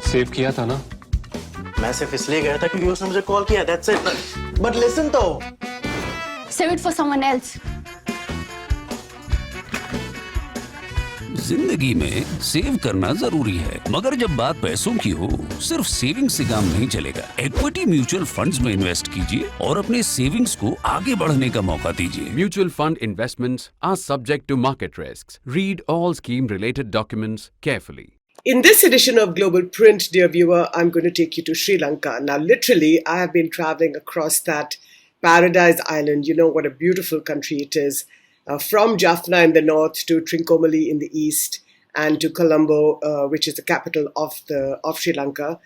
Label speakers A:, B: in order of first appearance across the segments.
A: Save किया था ना?
B: मैं सिर्फ इसलिए गया था क्योंकि उसने मुझे कॉल किया. That's it. But listen though.
C: Save it for someone else.
D: जिंदगी में सेव करना जरूरी है, मगर जब बात पैसों की हो, सिर्फ सेविंग से काम नहीं चलेगा. इक्विटी म्यूचुअल फंड्स में इन्वेस्ट कीजिए और अपने सेविंग्स को आगे बढ़ने का मौका दीजिए.
E: Mutual fund investments are subject to market risks. Read all scheme-related documents carefully.
F: In this edition of Global Print, dear viewer, I'm going to take you to Sri Lanka. Now, literally, I have been traveling across that paradise island. You know what a beautiful country it is. From Jaffna in the north to Trincomalee in the east and to Colombo, which is the capital of Sri Lanka.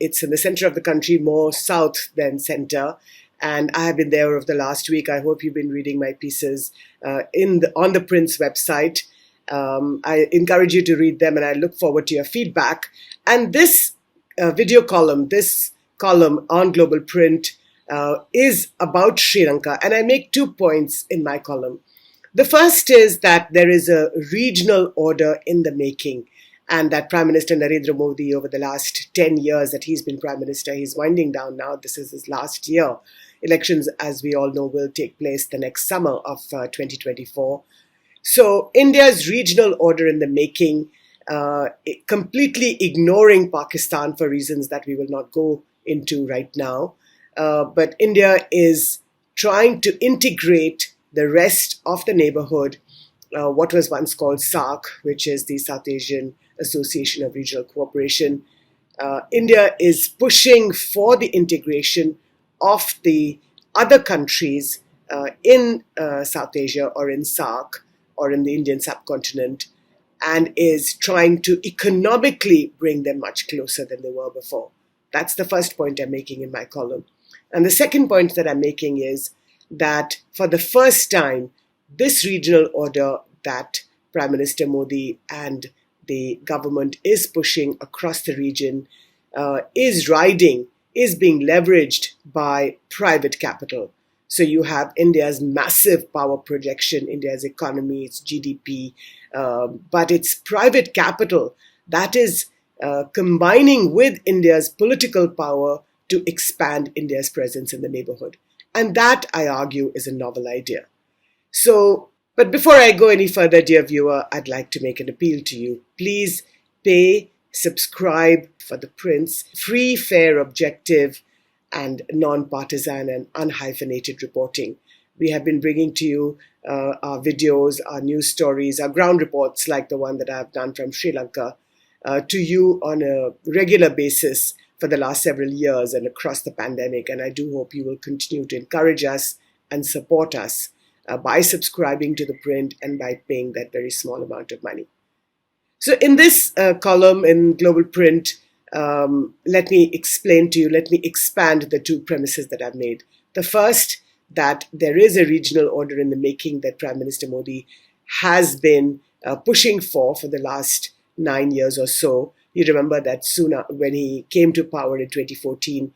F: It's in the center of the country, more south than center. And I have been there over the last week. I hope you've been reading my pieces on the Print's website. I encourage you to read them and I look forward to your feedback. And this video column, this column on Global Print is about Sri Lanka. And I make 2 points in my column. The first is that there is a regional order in the making and that Prime Minister Narendra Modi over the last 10 years that he's been Prime Minister, he's winding down now. This is his last year. Elections, as we all know, will take place the next summer of 2024. So India's regional order in the making, completely ignoring Pakistan for reasons that we will not go into right now. But India is trying to integrate the rest of the neighborhood, what was once called SAARC, which is the South Asian Association of Regional Cooperation. India is pushing for the integration of the other countries in South Asia or in SAARC or in the Indian subcontinent and is trying to economically bring them much closer than they were before. That's the first point I'm making in my column. And the second point that I'm making is that for the first time, this regional order that Prime Minister Modi and the government is pushing across the region is being leveraged by private capital. So you have India's massive power projection, India's economy, its GDP, but it's private capital that is combining with India's political power to expand India's presence in the neighborhood. And that, I argue, is a novel idea. So, but before I go any further, dear viewer, I'd like to make an appeal to you. Please subscribe for The Print's free, fair, objective, and non-partisan and unhyphenated reporting. We have been bringing to you our videos, our news stories, our ground reports like the one that I have done from Sri Lanka to you on a regular basis for the last several years and across the pandemic. And I do hope you will continue to encourage us and support us by subscribing to The Print and by paying that very small amount of money. So in this column in Global Print, let me explain to you, let me expand the 2 premises that I've made. The first, that there is a regional order in the making that Prime Minister Modi has been pushing for the last 9 years or so. You remember that soon when he came to power in 2014,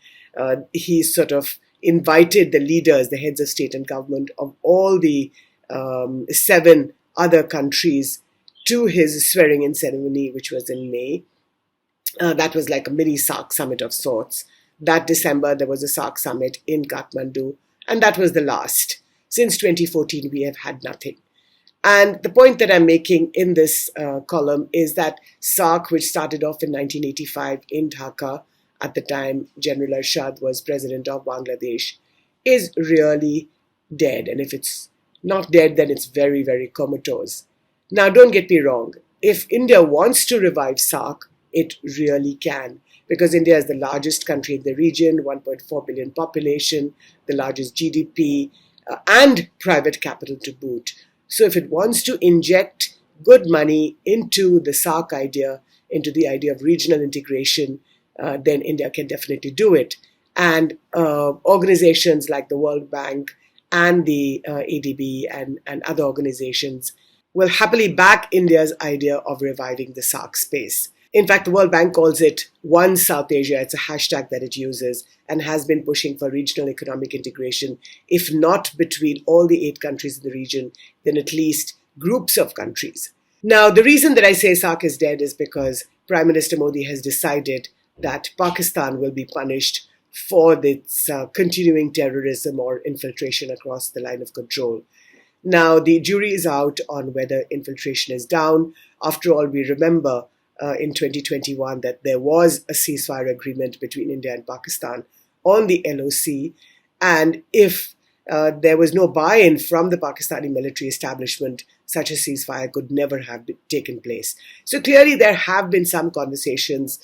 F: he sort of invited the leaders, the heads of state and government of all the 7 other countries to his swearing-in ceremony, which was in May. That was like a mini SAARC summit of sorts. That December, there was a SAARC summit in Kathmandu, and that was the last. Since 2014, we have had nothing. And the point that I'm making in this column is that SAARC, which started off in 1985 in Dhaka, at the time General Arshad was president of Bangladesh, is really dead. And if it's not dead, then it's very, very comatose. Now, don't get me wrong. If India wants to revive SAARC, it really can. Because India is the largest country in the region, 1.4 billion population, the largest GDP, and private capital to boot. So if it wants to inject good money into the SAARC idea, into the idea of regional integration, then India can definitely do it. And organizations like the World Bank and the ADB and other organizations will happily back India's idea of reviving the SAARC space. In fact, the World Bank calls it One South Asia. It's a hashtag that it uses and has been pushing for regional economic integration, if not between all the 8 countries in the region, then at least groups of countries. Now, the reason that I say SAARC is dead is because Prime Minister Modi has decided that Pakistan will be punished for its continuing terrorism or infiltration across the line of control. Now, the jury is out on whether infiltration is down. After all, we remember in 2021 that there was a ceasefire agreement between India and Pakistan on the LOC. And if there was no buy-in from the Pakistani military establishment, such a ceasefire could never have taken place. So clearly there have been some conversations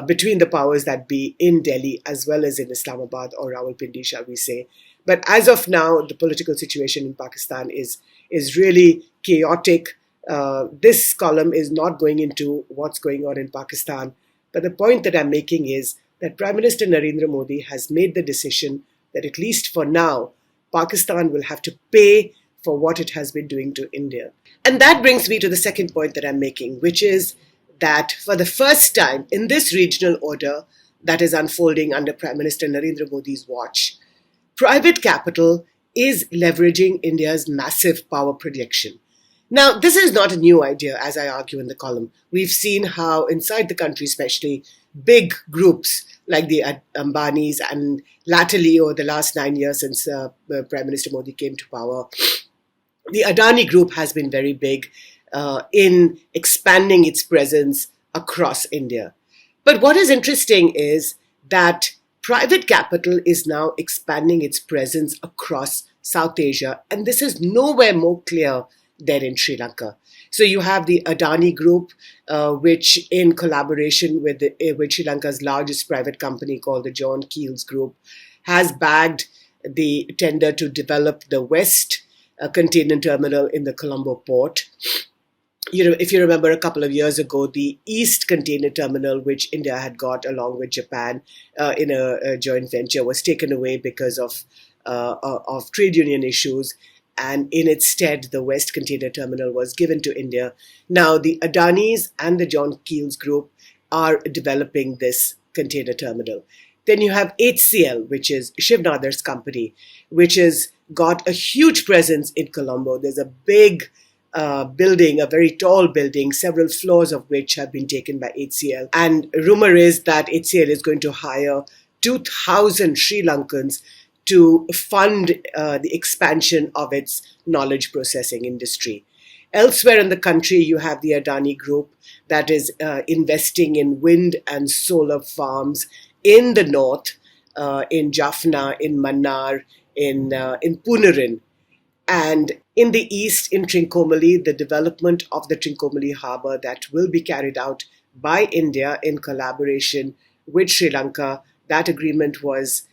F: between the powers that be in Delhi as well as in Islamabad or Rawalpindi, shall we say. But as of now, the political situation in Pakistan is really chaotic. This column is not going into what's going on in Pakistan. But the point that I'm making is that Prime Minister Narendra Modi has made the decision that at least for now, Pakistan will have to pay for what it has been doing to India. And that brings me to the second point that I'm making, which is that for the first time in this regional order that is unfolding under Prime Minister Narendra Modi's watch, private capital is leveraging India's massive power projection. Now, this is not a new idea, as I argue in the column. We've seen how inside the country, especially, big groups like the Ambanis and latterly over the last 9 years since Prime Minister Modi came to power, the Adani group has been very big in expanding its presence across India. But what is interesting is that private capital is now expanding its presence across South Asia, and this is nowhere more clear than in Sri Lanka. So you have the Adani group, which in collaboration with Sri Lanka's largest private company called the John Keells Group, has bagged the tender to develop the West container terminal in the Colombo port. You know, if you remember a couple of years ago, the East container terminal, which India had got along with Japan in a joint venture, was taken away because of trade union issues. And in its stead, the West container terminal was given to India. Now, the Adanis and the John Keells Group are developing this container terminal. Then you have HCL, which is Shiv Nadar's company, which has got a huge presence in Colombo. There's a big building, a very tall building, several floors of which have been taken by HCL. And rumor is that HCL is going to hire 2,000 Sri Lankans to fund the expansion of its knowledge processing industry. Elsewhere in the country, you have the Adani Group that is investing in wind and solar farms in the north, in Jaffna, in Mannar, in Punarin. And in the east, in Trincomalee, the development of the Trincomalee harbour that will be carried out by India in collaboration with Sri Lanka. That agreement was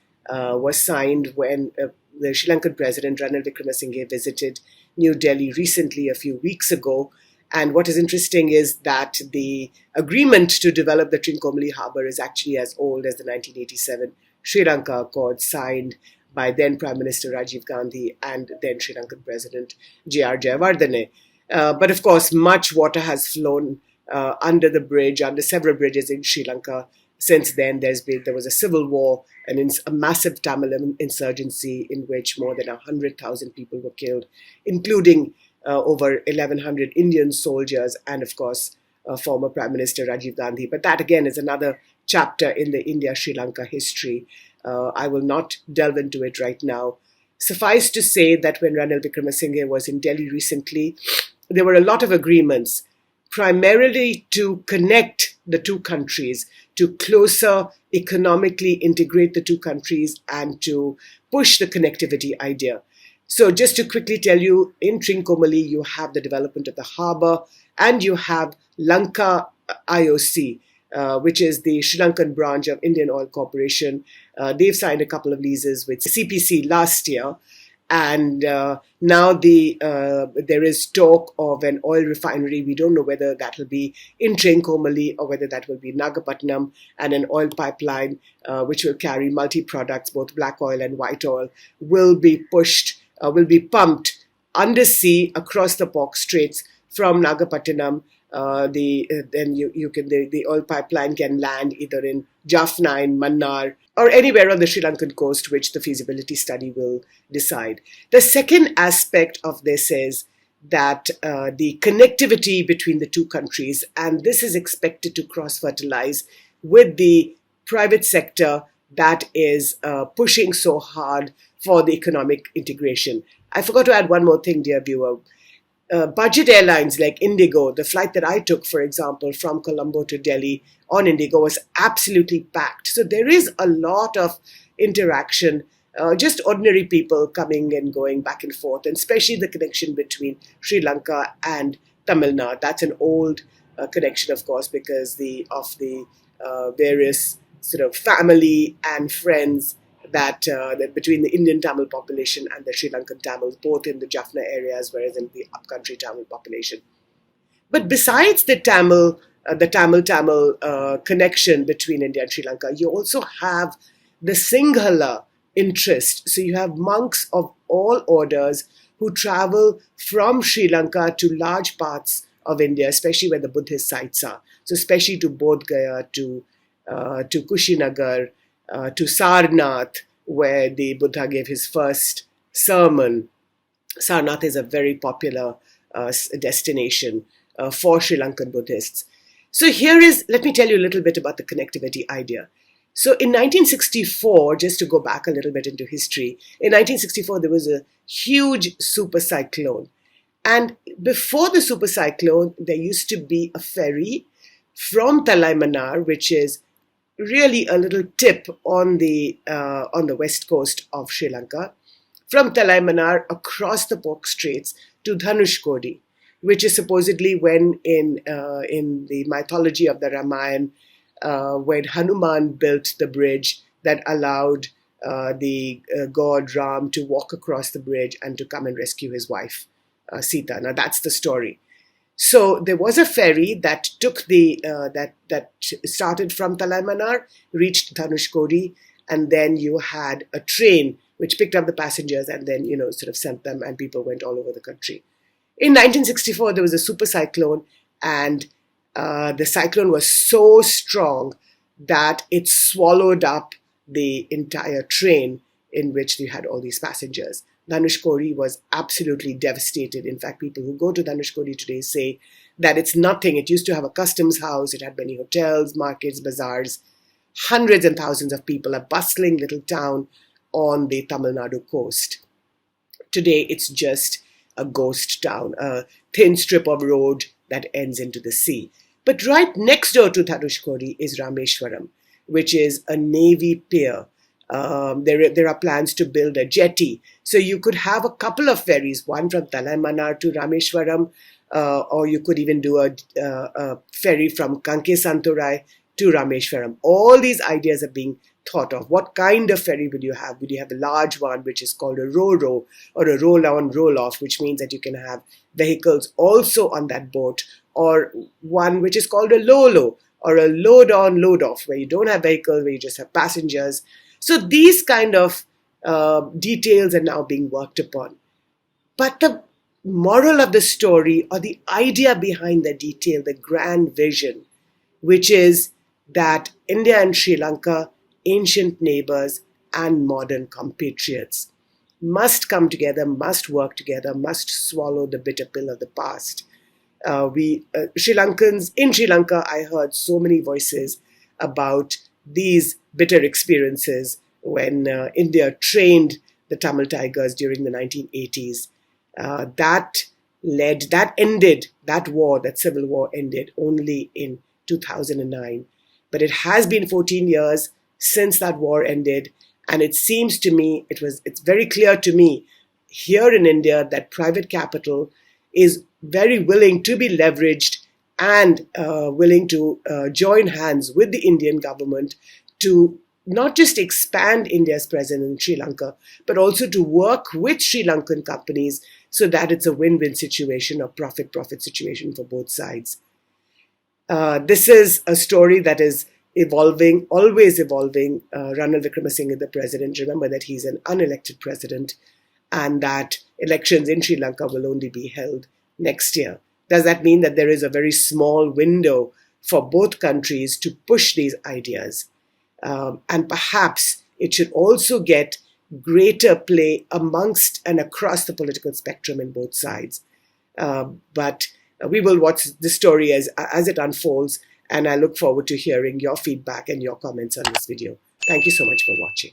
F: signed when the Sri Lankan President Ranil Wickremesinghe visited New Delhi recently, a few weeks ago. And what is interesting is that the agreement to develop the Trincomalee harbour is actually as old as the 1987 Sri Lanka Accord signed by then Prime Minister Rajiv Gandhi and then Sri Lankan President J.R. Jayawardene. But of course, much water has flown under the bridge, under several bridges in Sri Lanka. Since then, there was a civil war and a massive Tamil insurgency in which more than 100,000 people were killed, including over 1,100 Indian soldiers and, of course, former Prime Minister Rajiv Gandhi. But that, again, is another chapter in the India-Sri Lanka history. I will not delve into it right now. Suffice to say that when Ranil Wickremesinghe was in Delhi recently, there were a lot of agreements, primarily to connect the two countries, to closer economically integrate the two countries and to push the connectivity idea. So just to quickly tell you, in Trincomalee, you have the development of the harbour and you have Lanka IOC, which is the Sri Lankan branch of Indian Oil Corporation. They've signed a couple of leases with CPC last year. And now there is talk of an oil refinery. We don't know whether that will be in Trincomalee or whether that will be Nagapattinam, and an oil pipeline which will carry multi-products, both black oil and white oil, will be pumped undersea across the Pork Straits from Nagapattinam. The oil pipeline can land either in Jaffna, in Mannar, or anywhere on the Sri Lankan coast, which the feasibility study will decide. The second aspect of this is that the connectivity between the two countries, and this is expected to cross-fertilize with the private sector that is pushing so hard for the economic integration. I forgot to add one more thing, dear viewer. Budget airlines like Indigo, the flight that I took, for example, from Colombo to Delhi on Indigo was absolutely packed. So there is a lot of interaction, just ordinary people coming and going back and forth, and especially the connection between Sri Lanka and Tamil Nadu. That's an old connection, of course, because of the various sort of family and friends that between the Indian Tamil population and the Sri Lankan Tamils, both in the Jaffna areas, whereas in the upcountry Tamil population. But besides the Tamil connection between India and Sri Lanka, you also have the Sinhala interest. So you have monks of all orders who travel from Sri Lanka to large parts of India, especially where the Buddhist sites are. So especially to Bodh Gaya, to Kushinagar, to Sarnath, where the Buddha gave his first sermon. Sarnath is a very popular destination for Sri Lankan Buddhists. So let me tell you a little bit about the connectivity idea. So in 1964, just to go back a little bit into history, in 1964 there was a huge super cyclone. And before the super cyclone, there used to be a ferry from Talaimanar, which is really a little tip on the west coast of Sri Lanka, from Talaimanar across the Pork Straits to Dhanushkodi, which is supposedly when in the mythology of the Ramayana, when Hanuman built the bridge that allowed the god Ram to walk across the bridge and to come and rescue his wife Sita. Now that's the story. So there was a ferry that took that started from Talaimanar, reached Dhanushkodi, and then you had a train which picked up the passengers and then sort of sent them, and people went all over the country. In 1964, there was a super cyclone, and the cyclone was so strong that it swallowed up the entire train in which they had all these passengers. Dhanushkodi was absolutely devastated. In fact, people who go to Dhanushkodi today say that it's nothing. It used to have a customs house. It had many hotels, markets, bazaars. Hundreds and thousands of people, a bustling little town on the Tamil Nadu coast. Today, it's just a ghost town, a thin strip of road that ends into the sea. But right next door to Dhanushkodi is Rameshwaram, which is a navy pier. There are plans to build a jetty. So you could have a couple of ferries, one from Talaimanar to Rameshwaram, or you could even do a ferry from Kanke Santurai to Rameshwaram. All these ideas are being thought of. What kind of ferry would you have? Would you have a large one, which is called a ro-ro, or a roll-on, roll-off, which means that you can have vehicles also on that boat, or one which is called a lolo, or a load-on, load-off, where you don't have vehicles, where you just have passengers. So these kind of details are now being worked upon. But the moral of the story, or the idea behind the detail, the grand vision, which is that India and Sri Lanka, ancient neighbors and modern compatriots, must come together, must work together, must swallow the bitter pill of the past. Sri Lankans, in Sri Lanka, I heard so many voices about these bitter experiences when India trained the Tamil Tigers during the 1980s. That civil war ended only in 2009. But it has been 14 years since that war ended, and it seems to me, it's very clear to me here in India that private capital is very willing to be leveraged and willing to join hands with the Indian government to not just expand India's presence in Sri Lanka, but also to work with Sri Lankan companies so that it's a win-win situation, a profit-profit situation for both sides. This is a story that is evolving, always evolving. Ranil Wickremesinghe, the president, remember that he's an unelected president and that elections in Sri Lanka will only be held next year. Does that mean that there is a very small window for both countries to push these ideas? And perhaps it should also get greater play amongst and across the political spectrum in both sides. but we will watch the story as it unfolds, and I look forward to hearing your feedback and your comments on this video. Thank you so much for watching.